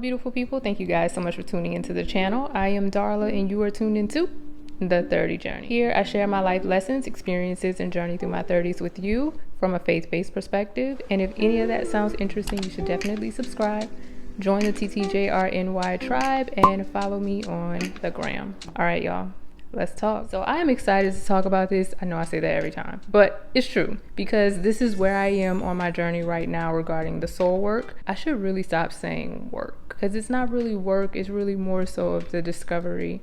beautiful people. Thank you guys so much for tuning into the channel. I am Darla and you are tuned into The 30 Journey. Here I share my life lessons, experiences, and journey through my 30s with you from a faith-based perspective. And if any of that sounds interesting, you should definitely subscribe, join the TTJRNY tribe, and follow me on the gram. All right, y'all. Let's talk. So I am excited to talk about this. I know I say that every time, but it's true because this is where I am on my journey right now regarding the soul work. I should really stop saying work because it's not really work. It's really more so of the discovery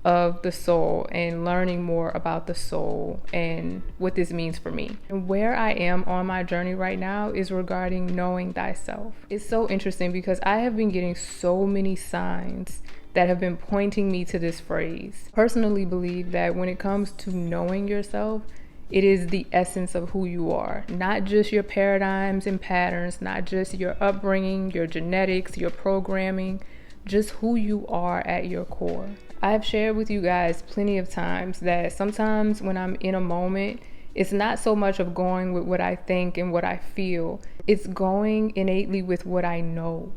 of the soul and learning more about the soul and what this means for me. And where I am on my journey right now is regarding knowing thyself. It's so interesting because I have been getting so many signs that have been pointing me to this phrase. I personally believe that when it comes to knowing yourself, it is the essence of who you are, not just your paradigms and patterns, not just your upbringing, your genetics, your programming, just who you are at your core. I have shared with you guys plenty of times that sometimes when I'm in a moment, it's not so much of going with what I think and what I feel, it's going innately with what I know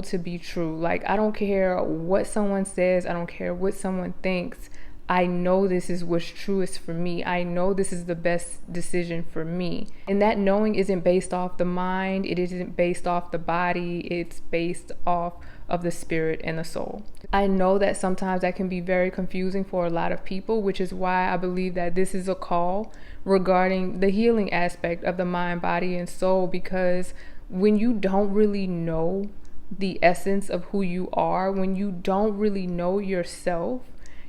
to be true. Like, I don't care what someone says, I don't care what someone thinks. I know this is what's truest for me. I know this is the best decision for me. And that knowing isn't based off the mind, it isn't based off the body, it's based off of the spirit and the soul. I know that sometimes that can be very confusing for a lot of people, which is why I believe that this is a call regarding the healing aspect of the mind, body, and soul, because when you don't really know the essence of who you are, when you don't really know yourself,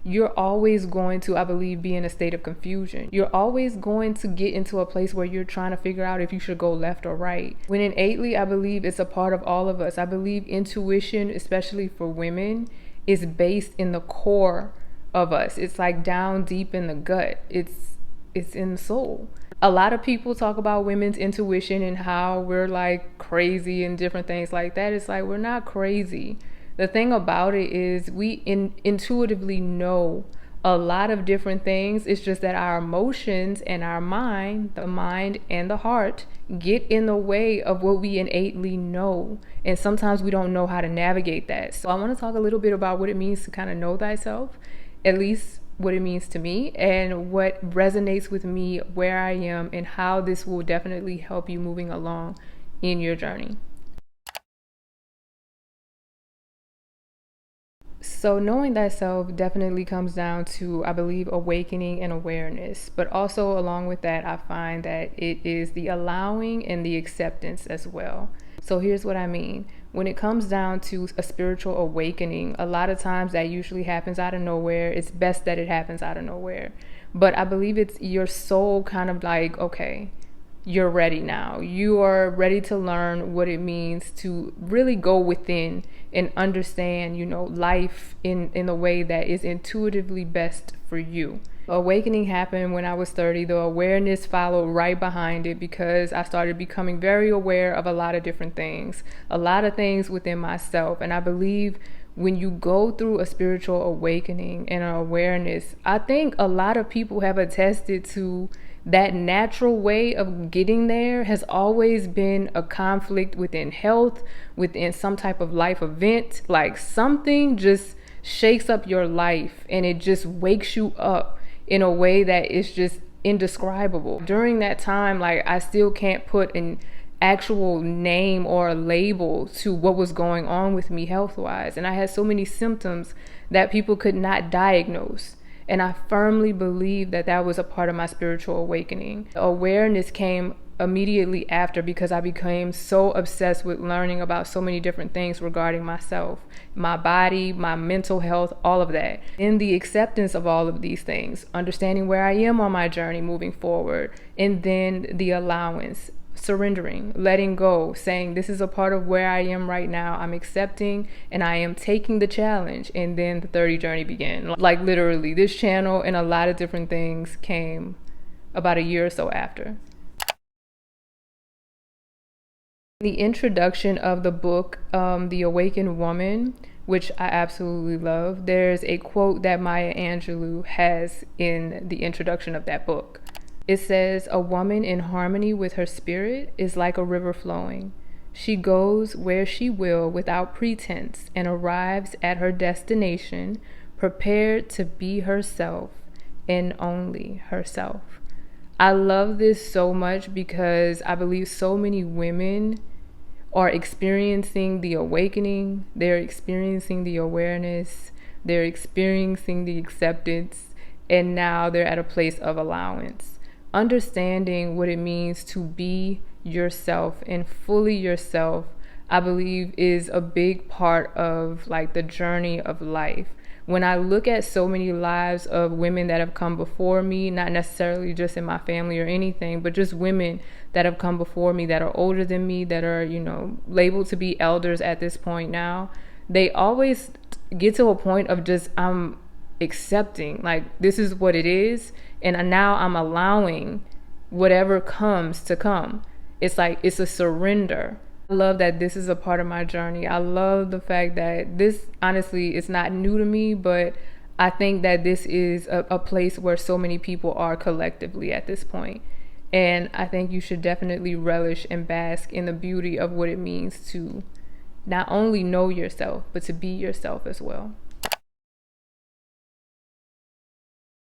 you're always going to, I believe, be in a state of confusion. You're always going to get into a place where you're trying to figure out if you should go left or right. When innately, I believe it's a part of all of us. I believe intuition, especially for women, is based in the core of us. It's like down deep in the gut. It's in the soul. A lot of people talk about women's intuition and how we're like crazy and different things like that. It's like, we're not crazy. The thing about it is we intuitively know a lot of different things. It's just that our emotions and our mind, the mind and the heart, get in the way of what we innately know. And sometimes we don't know how to navigate that. So I want to talk a little bit about what it means to kind of know thyself, at least what it means to me and what resonates with me, where I am, and how this will definitely help you moving along in your journey. So knowing thyself definitely comes down to, I believe, awakening and awareness. But also along with that, I find that it is the allowing and the acceptance as well. So here's what I mean. When it comes down to a spiritual awakening, a lot of times that usually happens out of nowhere. It's best that it happens out of nowhere. But I believe it's your soul kind of like, okay, you're ready now. You are ready to learn what it means to really go within and understand, life in a way that is intuitively best for you. Awakening happened when I was 30. The awareness followed right behind it because I started becoming very aware of a lot of different things, a lot of things within myself. And I believe when you go through a spiritual awakening and an awareness, I think a lot of people have attested to that natural way of getting there has always been a conflict within health, within some type of life event, like something just shakes up your life and it just wakes you up in a way that is just indescribable. During that time, like, I still can't put an actual name or a label to what was going on with me health-wise. And I had so many symptoms that people could not diagnose. And I firmly believe that that was a part of my spiritual awakening. The awareness came immediately after because I became so obsessed with learning about so many different things regarding myself, my body, my mental health, all of that. In the acceptance of all of these things, understanding where I am on my journey moving forward, and then the allowance, surrendering, letting go, saying this is a part of where I am right now. I'm accepting and I am taking the challenge. And then the 30 journey began. Like, literally, this channel and a lot of different things came about a year or so after. The introduction of the book, The Awakened Woman, which I absolutely love, there's a quote that Maya Angelou has in the introduction of that book. It says, "A woman in harmony with her spirit is like a river flowing. She goes where she will without pretense and arrives at her destination prepared to be herself and only herself. I love this so much because I believe so many women are experiencing the awakening, they're experiencing the awareness, they're experiencing the acceptance, and now they're at a place of allowance. Understanding what it means to be yourself and fully yourself, I believe, is a big part of like the journey of life. When I look at so many lives of women that have come before me, not necessarily just in my family or anything, but just women that have come before me that are older than me, that are, labeled to be elders at this point now, they always get to a point of just, I'm accepting, like, this is what it is, and now I'm allowing whatever comes to come. It's like, it's a surrender. I love that this is a part of my journey. I love the fact that this, honestly, is not new to me, but I think that this is a place where so many people are collectively at this point. And I think you should definitely relish and bask in the beauty of what it means to not only know yourself, but to be yourself as well.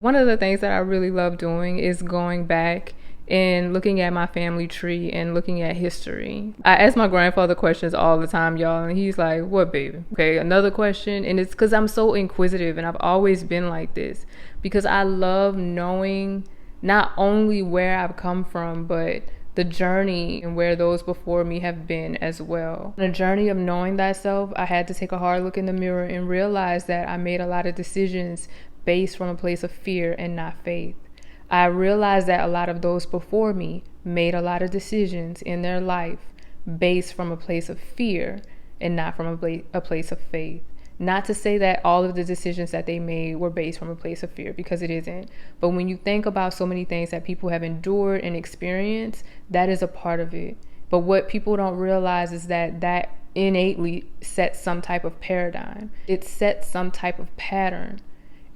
One of the things that I really love doing is going back and looking at my family tree and looking at history. I ask my grandfather questions all the time, y'all, and he's like, what, baby? Okay, another question. And it's because I'm so inquisitive, and I've always been like this, because I love knowing not only where I've come from, but the journey and where those before me have been as well. On the journey of knowing thyself, I had to take a hard look in the mirror and realize that I made a lot of decisions based from a place of fear and not faith. I realized that a lot of those before me made a lot of decisions in their life based from a place of fear and not from a place of faith. Not to say that all of the decisions that they made were based from a place of fear, because it isn't. But when you think about so many things that people have endured and experienced, that is a part of it. But what people don't realize is that innately sets some type of paradigm. It sets some type of pattern.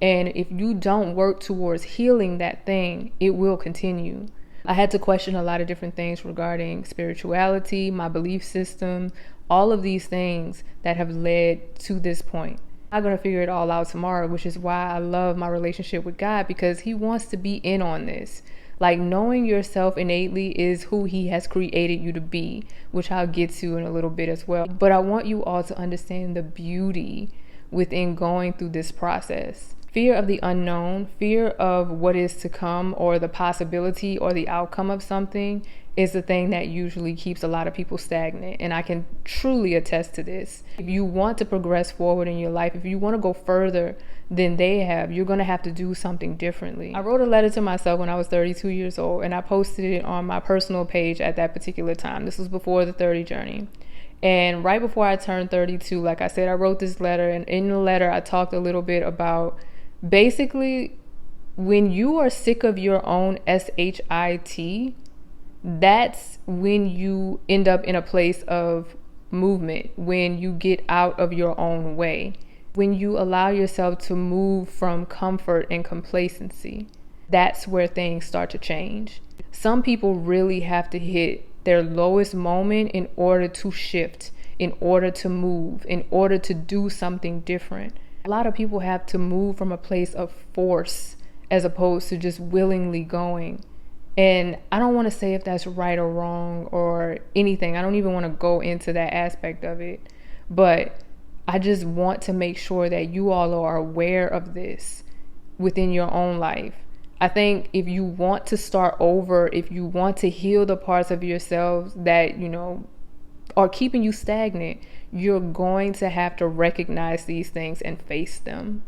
And if you don't work towards healing that thing, it will continue. I had to question a lot of different things regarding spirituality, my belief system, all of these things that have led to this point. I'm going to figure it all out tomorrow, which is why I love my relationship with God, because He wants to be in on this. Like, knowing yourself innately is who He has created you to be, which I'll get to in a little bit as well. But I want you all to understand the beauty within going through this process. Fear of the unknown, fear of what is to come, or the possibility or the outcome of something, is the thing that usually keeps a lot of people stagnant. And I can truly attest to this. If you want to progress forward in your life, if you want to go further than they have, you're going to have to do something differently. I wrote a letter to myself when I was 32 years old, and I posted it on my personal page at that particular time. This was before the 30 journey. And right before I turned 32, like I said, I wrote this letter, and in the letter I talked a little bit about basically, when you are sick of your own SHIT, that's when you end up in a place of movement, when you get out of your own way, when you allow yourself to move from comfort and complacency. That's where things start to change. Some people really have to hit their lowest moment in order to shift, in order to move, in order to do something different. A lot of people have to move from a place of force as opposed to just willingly going. And I don't want to say if that's right or wrong or anything. I don't even want to go into that aspect of it. But I just want to make sure that you all are aware of this within your own life. I think if you want to start over, if you want to heal the parts of yourselves that, are keeping you stagnant, you're going to have to recognize these things and face them.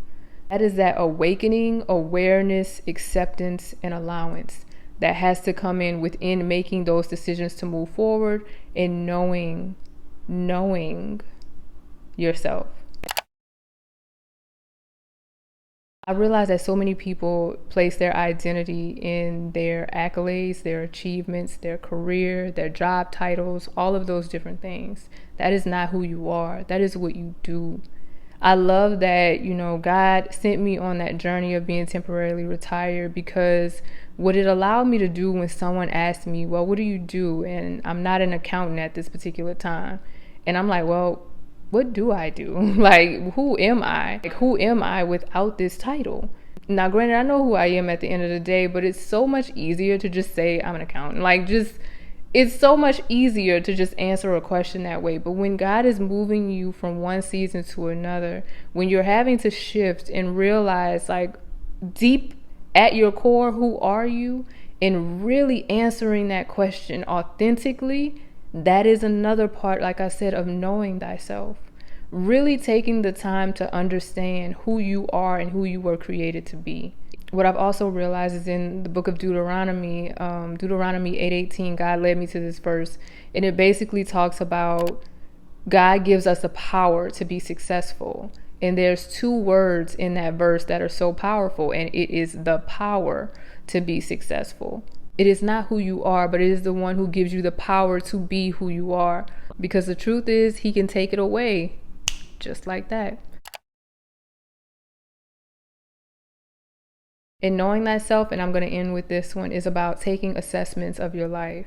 That is that awakening, awareness, acceptance, and allowance that has to come in within making those decisions to move forward and knowing yourself. I realize that so many people place their identity in their accolades, their achievements, their career, their job titles, all of those different things. That is not who you are. That is what you do. I love that, God sent me on that journey of being temporarily retired, because what it allowed me to do when someone asked me, well, what do you do? And I'm not an accountant at this particular time. And I'm like, well, what do I do? Like, who am I? Like, who am I without this title? Now, granted, I know who I am at the end of the day, but it's so much easier to just say I'm an accountant. It's so much easier to just answer a question that way. But when God is moving you from one season to another, when you're having to shift and realize, like, deep at your core, who are you? And really answering that question authentically, that is another part, like I said, of knowing thyself. Really taking the time to understand who you are and who you were created to be. What I've also realized is in the book of Deuteronomy, Deuteronomy 8:18, God led me to this verse, and it basically talks about God gives us the power to be successful. And there's two words in that verse that are so powerful, and it is the power to be successful. It is not who you are, but it is the one who gives you the power to be who you are. Because the truth is, he can take it away just like that. And knowing thyself, and I'm going to end with this one, is about taking assessments of your life,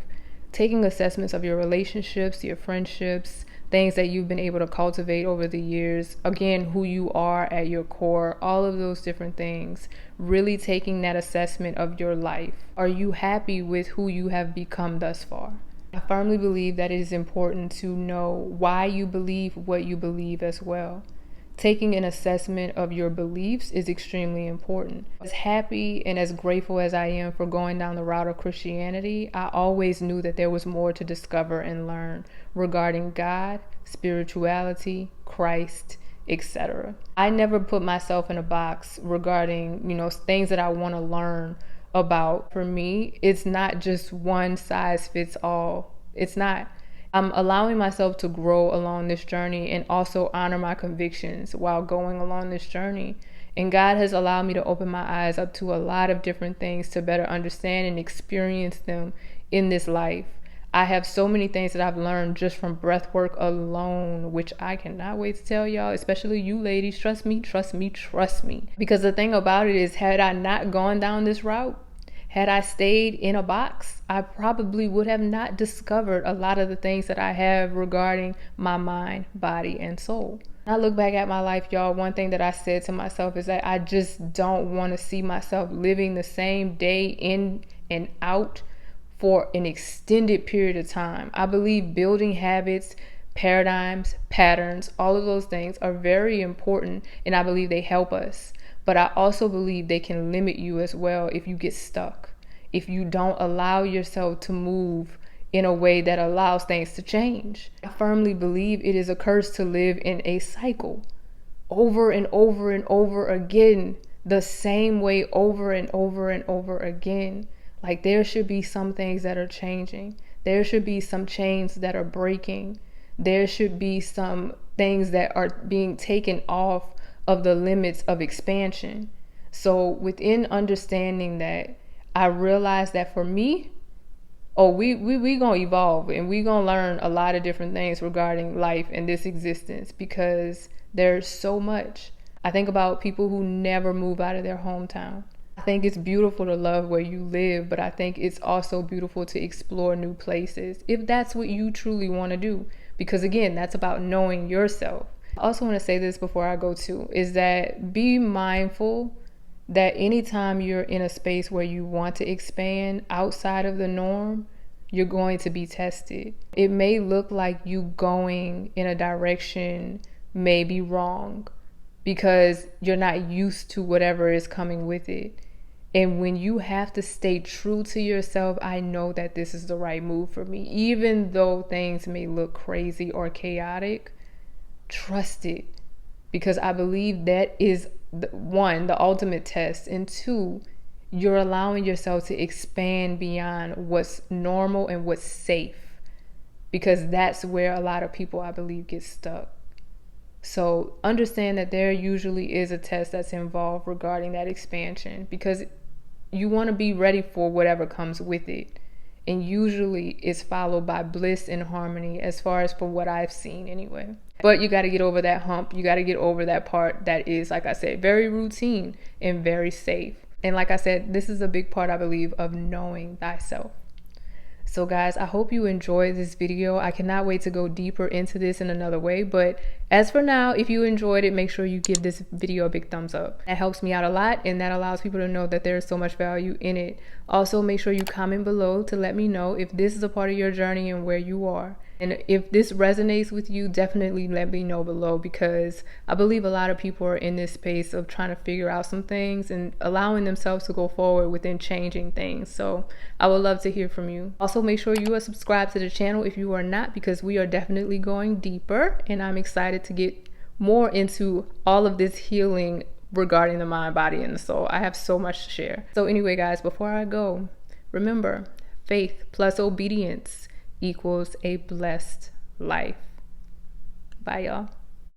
taking assessments of your relationships, your friendships, things that you've been able to cultivate over the years. Again, who you are at your core, all of those different things. Really taking that assessment of your life. Are you happy with who you have become thus far? I firmly believe that it is important to know why you believe what you believe as well. Taking an assessment of your beliefs is extremely important. As happy and as grateful as I am for going down the route of Christianity, I always knew that there was more to discover and learn regarding God, spirituality, Christ, etc. I never put myself in a box regarding, things that I want to learn about. For me, it's not just one size fits all. It's not. I'm allowing myself to grow along this journey and also honor my convictions while going along this journey. And God has allowed me to open my eyes up to a lot of different things to better understand and experience them in this life. I have so many things that I've learned just from breath work alone, which I cannot wait to tell y'all, especially you ladies. Trust me, trust me, trust me. Because the thing about it is, had I not gone down this route, had I stayed in a box, I probably would have not discovered a lot of the things that I have regarding my mind, body, and soul. When I look back at my life, y'all, one thing that I said to myself is that I just don't want to see myself living the same day in and out for an extended period of time. I believe building habits, paradigms, patterns, all of those things are very important, and I believe they help us. But I also believe they can limit you as well if you get stuck, if you don't allow yourself to move in a way that allows things to change. I firmly believe it is a curse to live in a cycle over and over and over again, the same way over and over and over again. Like, there should be some things that are changing. There should be some chains that are breaking. There should be some things that are being taken off of the limits of expansion. So within understanding that, I realized that for me, we gonna evolve and we gonna learn a lot of different things regarding life and this existence, because there's so much. I think about people who never move out of their hometown. I think it's beautiful to love where you live, but I think it's also beautiful to explore new places if that's what you truly want to do, because again, that's about knowing yourself. I also want to say this before I go to, is that be mindful that anytime you're in a space where you want to expand outside of the norm, you're going to be tested. It may look like you going in a direction may be wrong because you're not used to whatever is coming with it. And when you have to stay true to yourself, I know that this is the right move for me. Even though things may look crazy or chaotic, trust it, because I believe that is one, the ultimate test, and two, you're allowing yourself to expand beyond what's normal and what's safe, because that's where a lot of people, I believe, get stuck. So understand that there usually is a test that's involved regarding that expansion, because you want to be ready for whatever comes with it, and usually it's followed by bliss and harmony, as far as for what I've seen anyway. But you got to get over that hump. You got to get over that part that is, like I said, very routine and very safe. And like I said, this is a big part, I believe, of knowing thyself. So guys, I hope you enjoyed this video. I cannot wait to go deeper into this in another way. But as for now, if you enjoyed it, make sure you give this video a big thumbs up. That helps me out a lot, and that allows people to know that there is so much value in it. Also, make sure you comment below to let me know if this is a part of your journey and where you are. And if this resonates with you, definitely let me know below, because I believe a lot of people are in this space of trying to figure out some things and allowing themselves to go forward within changing things. So I would love to hear from you. Also, make sure you are subscribed to the channel if you are not, because we are definitely going deeper, and I'm excited to get more into all of this healing regarding the mind, body, and the soul. I have so much to share. So anyway, guys, before I go, remember, faith plus obedience equals a blessed life. Bye, y'all.